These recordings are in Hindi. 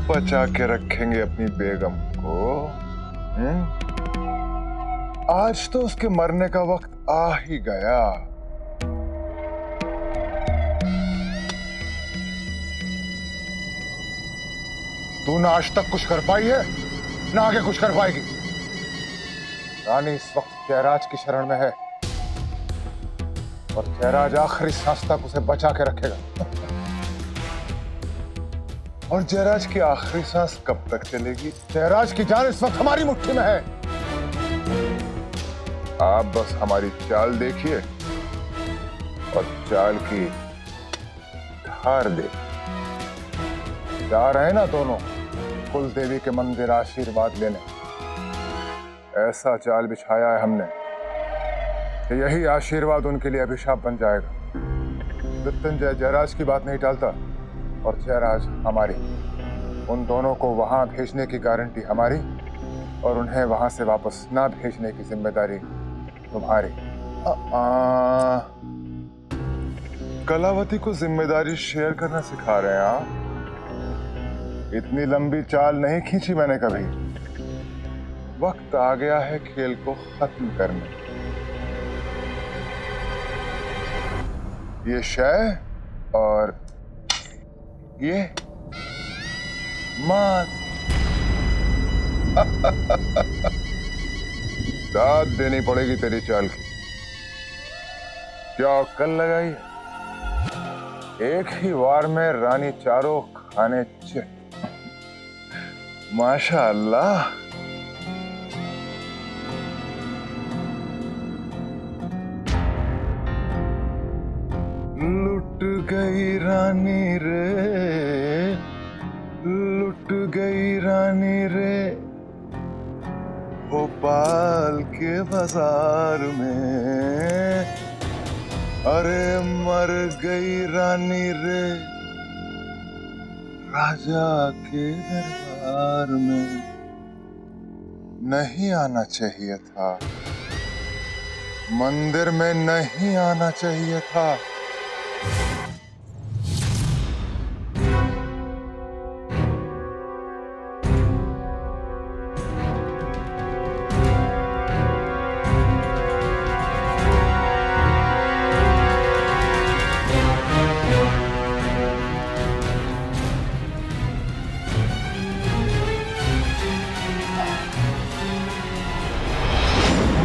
बचा के रखेंगे अपनी बेगम को? आज तो उसके मरने का वक्त आ ही गया। तू ना आज तक कुछ कर पाई है, ना आगे कुछ कर पाएगी। रानी इस वक्त जयराज की शरण में है और जयराज आखिरी सांस तक उसे बचा के रखेगा। और जयराज की आखिरी सांस कब तक चलेगी? जयराज की जान इस वक्त हमारी मुट्ठी में है। आप बस हमारी चाल देखिए और चाल की धार देखिए। जा रहे हैं ना दोनों कुल देवी के मंदिर आशीर्वाद लेने। ऐसा जाल बिछाया है हमने कि यही आशीर्वाद उनके लिए अभिशाप बन जाएगा। मृत्युंजय जयराज की बात नहीं टालता और जयराज हमारी। उन दोनों को वहां भेजने की गारंटी हमारी और उन्हें वहां से वापस ना भेजने की जिम्मेदारी तुम्हारी। कलावती को जिम्मेदारी शेयर करना सिखा रहे हैं आप? इतनी लंबी चाल नहीं खींची मैंने कभी। वक्त आ गया है खेल को खत्म करने। ये शय और ये मात। दाद देनी पड़ेगी तेरी चाल की। क्या अक्कल लगाई है? एक ही वार में रानी चारों खाने चित। माशाअल्लाह। लुट गई रानी रे, लुट गई रानी रे, भोपाल के बाजार में। अरे मर गई रानी रे, राजा के दरबार में। नहीं आना चाहिए था, मंदिर में नहीं आना चाहिए था।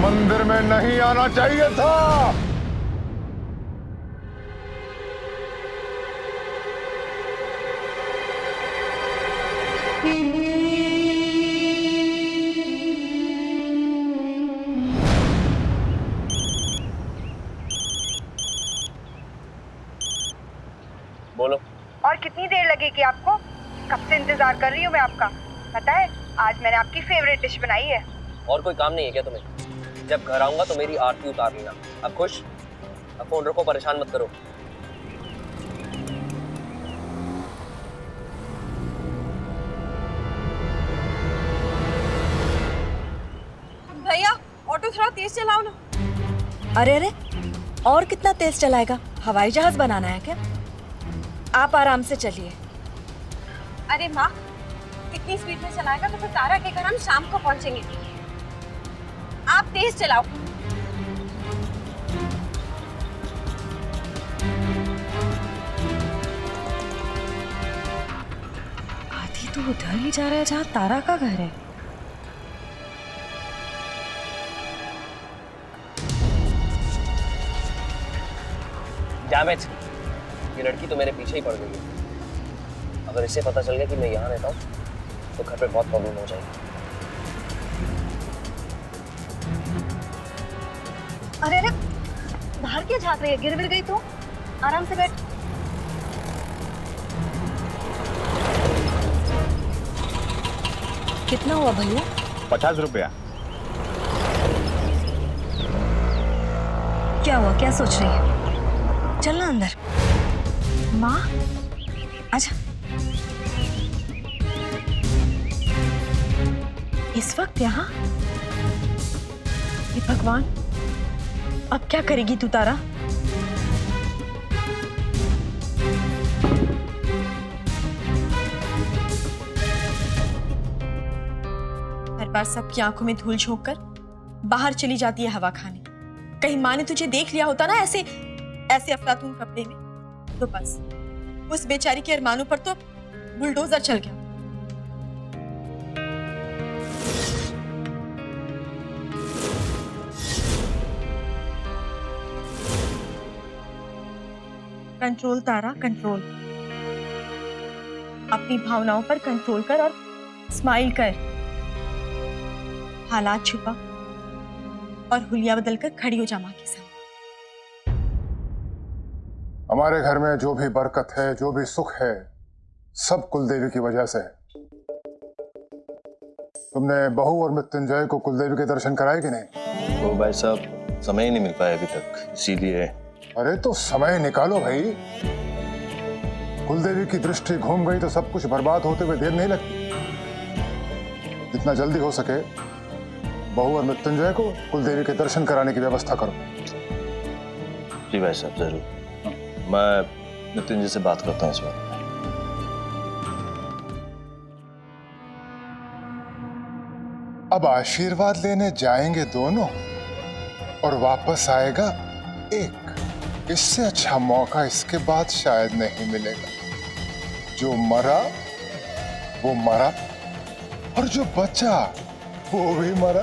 मंदिर में नहीं आना चाहिए था। बोलो। और कितनी देर लगेगी आपको? कब से इंतजार कर रही हूँ मैं आपका। पता है आज मैंने आपकी फेवरेट डिश बनाई है। और कोई काम नहीं है क्या तुम्हें? जब घर आऊंगा तो मेरी आरती उतार लेना। अब खुश? अब फोन रखो, परेशान मत करो। भैया ऑटो थोड़ा तेज चलाओ ना। अरे अरे, और कितना तेज चलाएगा? हवाई जहाज बनाना है क्या? आप आराम से चलिए। अरे माँ, इतनी स्पीड में चलाएगा तो फिर तारा के घर हम शाम को पहुंचेंगे। आप तेज चलाओ। आदि तो उधर ही जा रहा है जहाँ तारा का घर है। डैमेज, ये लड़की तो मेरे पीछे ही पड़ गई है। अगर इसे पता चल गया कि मैं यहाँ रहता हूँ तो घर पे बहुत प्रॉब्लम हो जाएगी। अरे अरे, बाहर क्या झांक रही है? गिर गई तो? आराम से बैठ। कितना हुआ भैया? 50 रुपया। क्या हुआ? क्या सोच रही है? चलना अंदर। माँ, आजा। इस वक्त यहाँ? ये भगवान, अब क्या करेगी तू तारा? बार सबकी आंखों में धूल झोंक कर बाहर चली जाती है हवा खाने। कहीं माँ ने तुझे देख लिया होता ना ऐसे ऐसे अफलातून कपड़े में, तो बस उस बेचारी के अरमानों पर तो बुलडोजर चल गया। कंट्रोल तारा, कंट्रोल। अपनी भावनाओं पर कंट्रोल कर और स्माइल कर। हालात छुपा और हुलिया बदलकर खड़ी हो जा मां के सामने। हमारे घर में जो भी बरकत है, जो भी सुख है, सब कुलदेवी की वजह से है। तुमने बहू और मृत्युंजय को कुलदेवी के दर्शन कराए कि नहीं? तो भाई साहब समय ही नहीं मिल पाया अभी तक, इसीलिए। अरे तो समय निकालो भाई। कुलदेवी की दृष्टि घूम गई तो सब कुछ बर्बाद होते हुए देर नहीं लगती। जितना जल्दी हो सके बहू और मृत्युंजय को कुलदेवी के दर्शन कराने की व्यवस्था करो। जी भाई साहब, जरूर। मैं मृत्युंजय से बात करता हूँ इस बारे में। अब आशीर्वाद लेने जाएंगे दोनों और वापस आएगा एक। इससे अच्छा मौका इसके बाद शायद नहीं मिलेगा। जो मरा वो मरा और जो बचा वो भी मरा।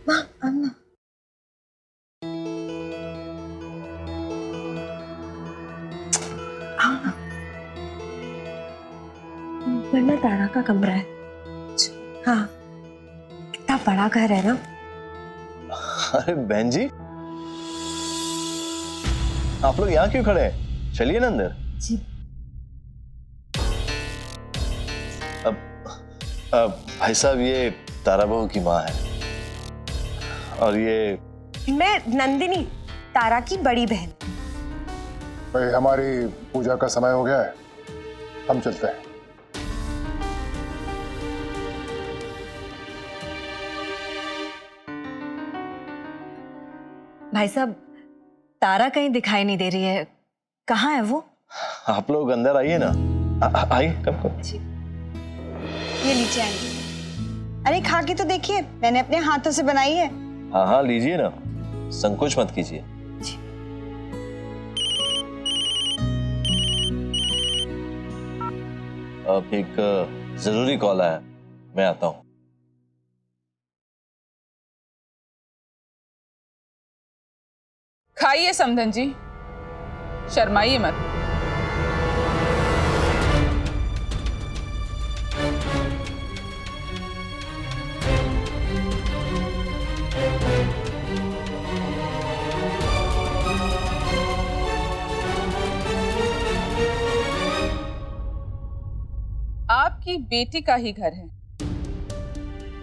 माँ, अन्ना। आओ ना। वरना तारा का कमरा है। हाँ, कितना बड़ा घर है ना। अरे बहन जी, आप लोग यहाँ क्यों खड़े हैं? चलिए ना अंदर। जी। अब भाई साहब, ये तारा बहू की माँ है और ये मैं नंदिनी, तारा की बड़ी बहन। भाई हमारी पूजा का समय हो गया है, हम चलते हैं। भाई साहब, तारा कहीं दिखाई नहीं दे रही है, कहाँ है वो? आप लोग अंदर आइए ना। आइए, कब कब। ये नीचे आएंगे। अरे खा के तो देखिए, मैंने अपने हाथों से बनाई है। हाँ हाँ, लीजिए ना, संकोच मत कीजिए। अब एक जरूरी कॉल आया, मैं आता हूँ। खाइए समधन जी, शर्माइए मत। आपकी बेटी का ही घर है।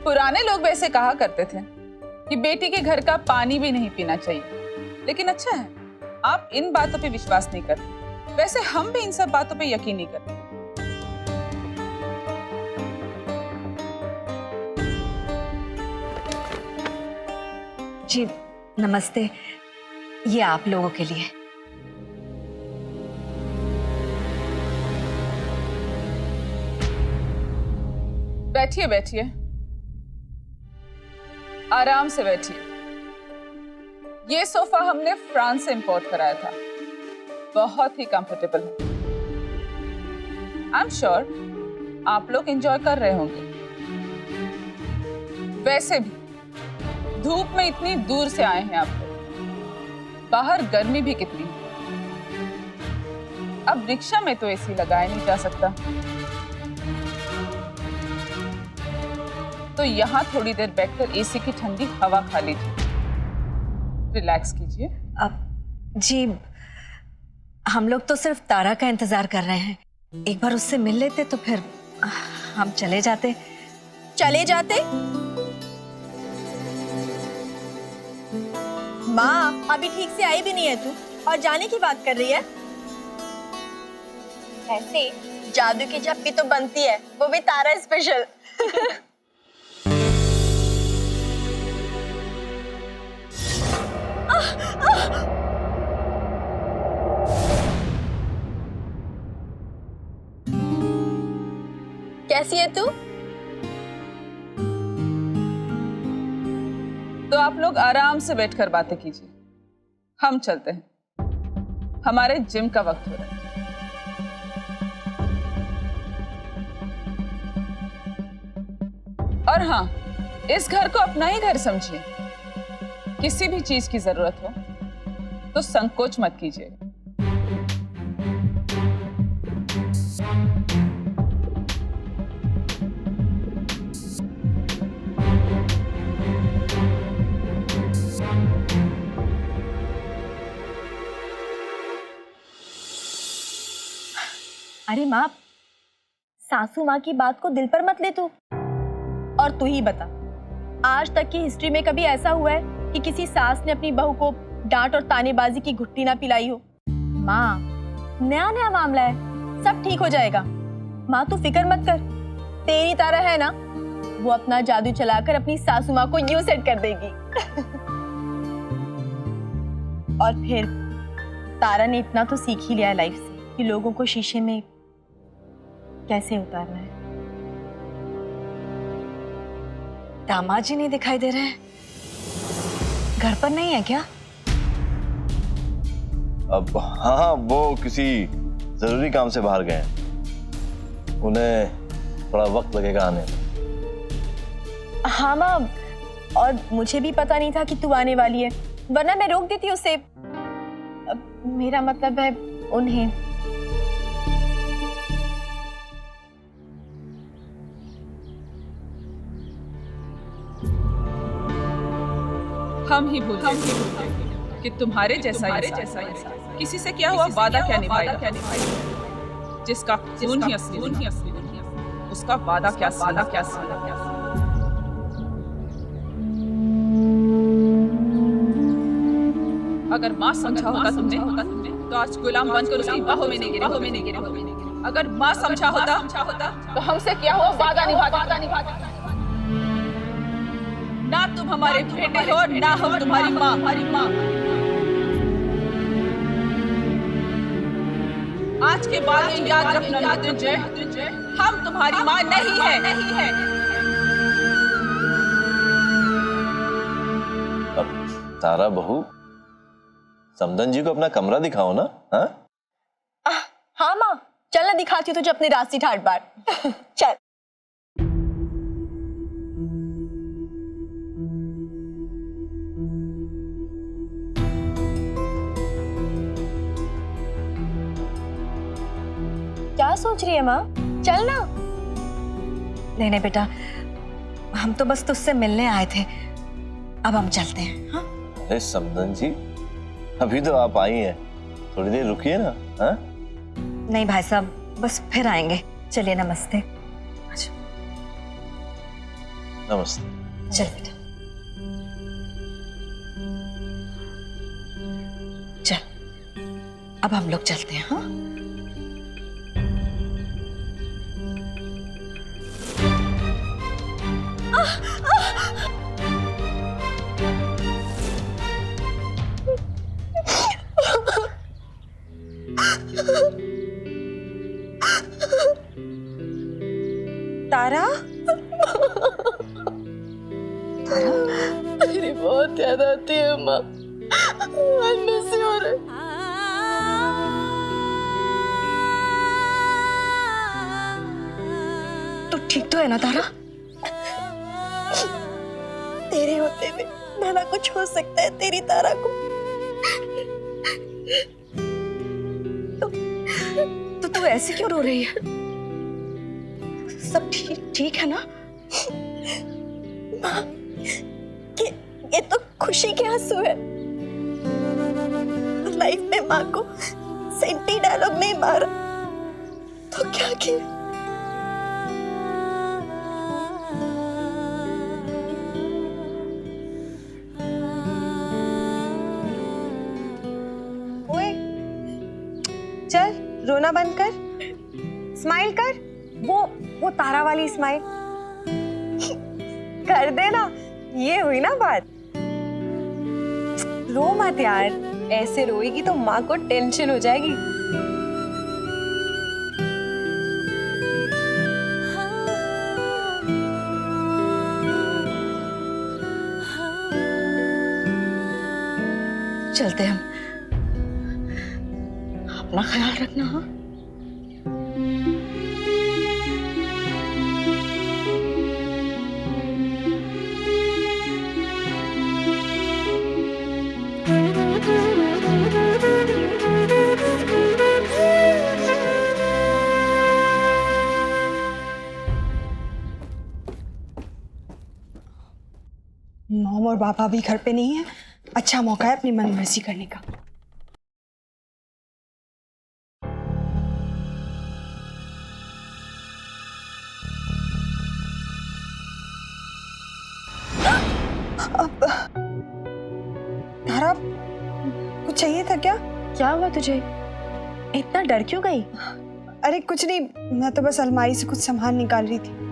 पुराने लोग वैसे कहा करते थे कि बेटी के घर का पानी भी नहीं पीना चाहिए, लेकिन अच्छा है आप इन बातों पे विश्वास नहीं करते। वैसे हम भी इन सब बातों पे यकीन नहीं करते। जी नमस्ते, ये आप लोगों के लिए। बैठिए बैठिए, आराम से बैठिए। ये सोफा हमने फ्रांस से इंपोर्ट कराया था, बहुत ही कंफर्टेबल है। आई एम श्योर आप लोग एंजॉय कर रहे होंगे। वैसे भी धूप में इतनी दूर से आए हैं आप लोग, बाहर गर्मी भी कितनी है। अब रिक्शा में तो एसी लगाया नहीं जा सकता, तो यहाँ थोड़ी देर बैठकर एसी की ठंडी हवा खा लीजिए, रिलैक्स कीजिए। अब जी हम लोग तो सिर्फ तारा का इंतजार कर रहे हैं, एक बार उससे मिल लेते तो फिर हम चले जाते। माँ अभी ठीक से आई भी नहीं है तू और जाने की बात कर रही है। ऐसे जादू की झप्पी तो बनती है, वो भी तारा स्पेशल। कैसी है तू? तो आप लोग आराम से बैठकर बातें कीजिए, हम चलते हैं, हमारे जिम का वक्त हो रहा है। और हाँ, इस घर को अपना ही घर समझिए। किसी भी चीज की जरूरत हो तो संकोच मत कीजिए। अरे माँ, सासू माँ की बात को दिल पर मत ले तू। और तू ही बता, आज तक की हिस्ट्री में कभी ऐसा हुआ है कि किसी सास ने अपनी बहू को डांट और तानेबाजी की घुट्टी ना पिलाई हो? माँ, नया नया मामला है, सब ठीक हो जाएगा। माँ तू फिक्र मत कर, तेरी तारा है ना, वो अपना जादू चलाकर अपनी सासू माँ को यूं सेट कर देगी। और फिर तारा ने इतना तो सीख ही लिया है लाइफ से कि लोगों को शीशे में कैसे उतारना है। दामाद जी नहीं दिखाई दे रहे हैं, घर पर नहीं है क्या? अब हाँ, वो किसी जरूरी काम से बाहर गए हैं, उन्हें थोड़ा वक्त लगेगा आने में। हाँ माँ, और मुझे भी पता नहीं था कि तू आने वाली है, वरना मैं रोक देती उसे। मेरा मतलब है उन्हें। हम ही भूल गए कि तुम्हारे जैसा इंसान किसी से क्या हुआ वादा क्या निभाएगा, जिसका खून ही असली, उसका वादा क्या अगर माँ समझा होता तुमने तो आज गुलाम बनकर उसकी बाहों में नहीं गिरे होगे। अगर माँ समझा होता तो हमसे क्या हुआ वादा निभाता। ना तुम हमारे बेटे हो, ना हम तुम्हारी माँ। आज के बाद ये याद रखना मृत्युंजय, हम तुम्हारी माँ नहीं है। अब तारा बहू, समदन जी को अपना कमरा दिखाओ ना। हाँ हाँ माँ, चल ना दिखाती हूँ तुझे अपनी रास्ती ठाट बाट। चल। क्या सोच रही है माँ? चल ना। नहीं बेटा, हम तो बस तुझसे मिलने आए थे, अब हम चलते हैं। हाँ? अरे समदन जी, अभी तो आप आई हैं, थोड़ी देर रुकिए ना। हाँ? नहीं भाई साहब, बस फिर आएंगे। चलिए, नमस्ते। नमस्ते। चल बेटा, चल, अब हम लोग चलते हैं। हाँ? तारा, मेरी बहुत याद आती है माँ, आज मिस यू हो रही। तू ठीक तो है ना तारा? तेरे होते हुए भला कुछ हो सकता है तेरी तारा को? तो तू ऐसे क्यों रो रही है? सब ठीक है ना? माँ, ये तो खुशी के आंसू है। लाइफ में माँ को सेंटी डायलॉग नहीं मारा तो क्या किया? ओए, चल रोना बंद कर, स्माइल कर, वो तारा वाली स्माइल कर दे ना। ये हुई ना बात। रो मत यार, ऐसे रोएगी तो माँ को टेंशन हो जाएगी। चलते हम। अपना ख्याल रखना। हाँ, मॉम और पापा भी घर पे नहीं है। अच्छा मौका है अपनी मनमर्जी करने का। अब तारा, कुछ चाहिए था क्या? क्या हुआ तुझे? इतना डर क्यों गई? अरे कुछ नहीं, मैं तो बस अलमारी से कुछ सामान निकाल रही थी।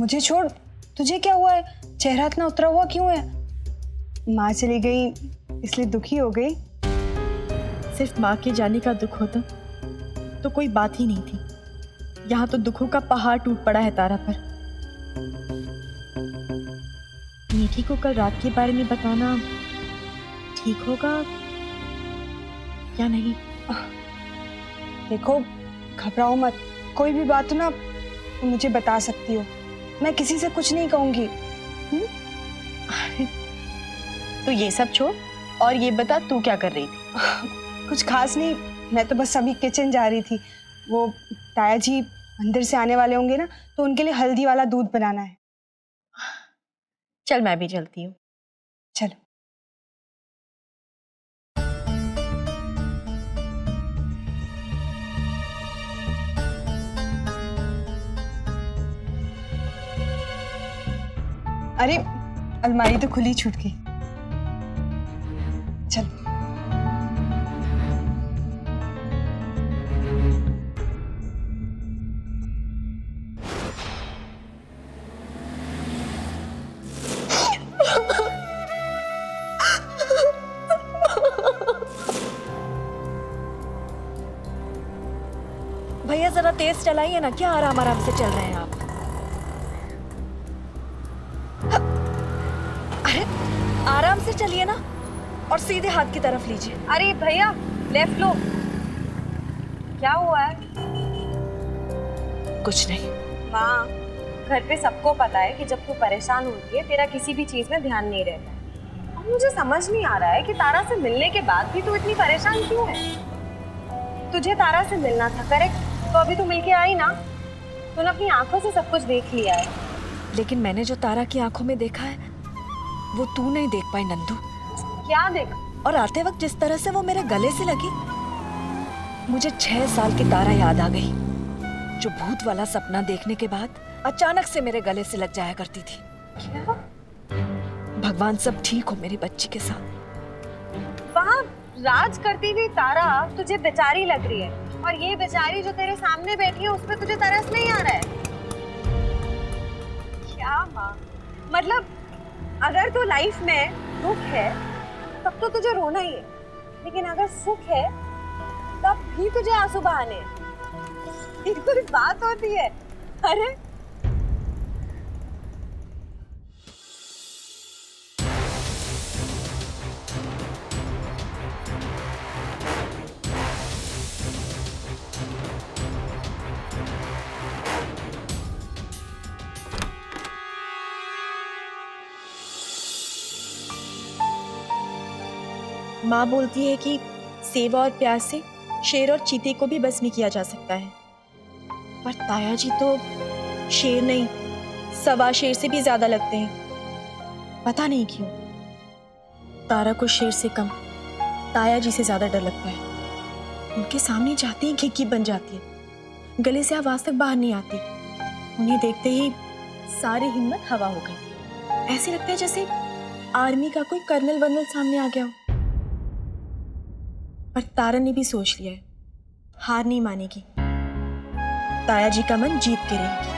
मुझे छोड़, तुझे क्या हुआ है? चेहरा इतना उतरा हुआ क्यों है? माँ चली गई इसलिए दुखी हो गई? सिर्फ माँ के जाने का दुख होता तो कोई बात ही नहीं थी। यहाँ तो दुखों का पहाड़ टूट पड़ा है तारा पर। मीठी को कल रात के बारे में बताना ठीक होगा या नहीं? देखो, घबराओ मत, कोई भी बात हो ना तुम मुझे बता सकती हो। मैं किसी से कुछ नहीं कहूंगी। तो ये सब छोड़ और ये बता तू क्या कर रही थी? कुछ खास नहीं, मैं तो बस अभी किचन जा रही थी। वो ताया जी मंदिर से आने वाले होंगे ना, तो उनके लिए हल्दी वाला दूध बनाना है। चल मैं भी चलती हूँ। चलो। अरे अलमारी तो खुली छूट गई। चलो। भैया जरा तेज चलाइए ना, क्या आराम आराम से चल रहे हैं आप? अरे आराम से चलिए ना और सीधे हाथ की तरफ लीजिए। अरे भैया लेफ्ट लो। क्या हुआ है? कुछ नहीं। माँ, घर पे सबको पता है कि जब तू परेशान होती है तेरा किसी भी चीज में ध्यान नहीं रहता है। और मुझे समझ नहीं आ रहा है कि तारा से मिलने के बाद भी तू इतनी परेशान क्यों है? तुझे तारा से मिलना था, करेक्ट? तो अभी तू मिलके आई ना, तूने अपनी आंखों से सब कुछ देख लिया है। लेकिन मैंने जो तारा की आंखों में देखा है वो तू नहीं देख पाई नंदू। क्या देख? और आते वक्त जिस तरह से वो मेरे गले से लगी, मुझे 6 साल की तारा याद आ गई, जो भूत वाला सपना देखने के बाद अचानक से मेरे गले से लग जाया करती थी। क्या? भगवान सब ठीक हो मेरी बच्ची के साथ। वहाँ राज करती हुई तारा तुझे बेचारी लग रही है, और ये बेचारी जो तेरे सामने बैठी है उस पे तुझे तरस नहीं आ रहा है? क्या माँ, मतलब अगर तो लाइफ में दुख है तब तो तुझे रोना ही है, लेकिन अगर सुख है तब भी तुझे आंसू बहाने हैं। ये कोई बात होती है? अरे माँ बोलती है कि सेवा और प्यार से शेर और चीते को भी बस में किया जा सकता है, पर ताया जी तो शेर नहीं, सवा शेर से भी ज्यादा लगते हैं। पता नहीं क्यों तारा को शेर से कम ताया जी से ज्यादा डर लगता है। उनके सामने जाती ही खिड़की बन जाती है, गले से आवाज तक बाहर नहीं आती। उन्हें देखते ही सारी हिम्मत हवा हो गई। ऐसे लगता है जैसे आर्मी का कोई कर्नल वर्नल सामने आ गया हो। पर तारा ने भी सोच लिया है, हार नहीं मानेगी। ताया जी का मन जीत के रहेगी।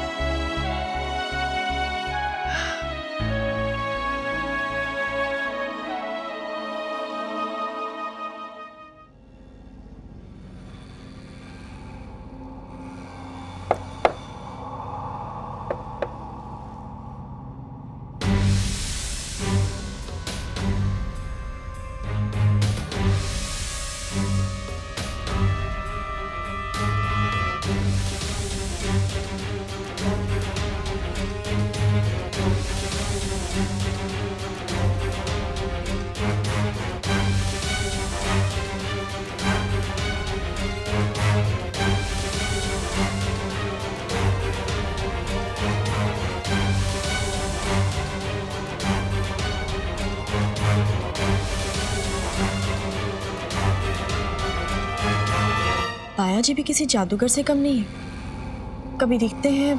ताया जी भी किसी जादूगर से कम नहीं है। कभी दिखते हैं,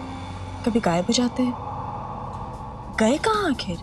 कभी गायब हो जाते हैं। गए कहाँ आखिर?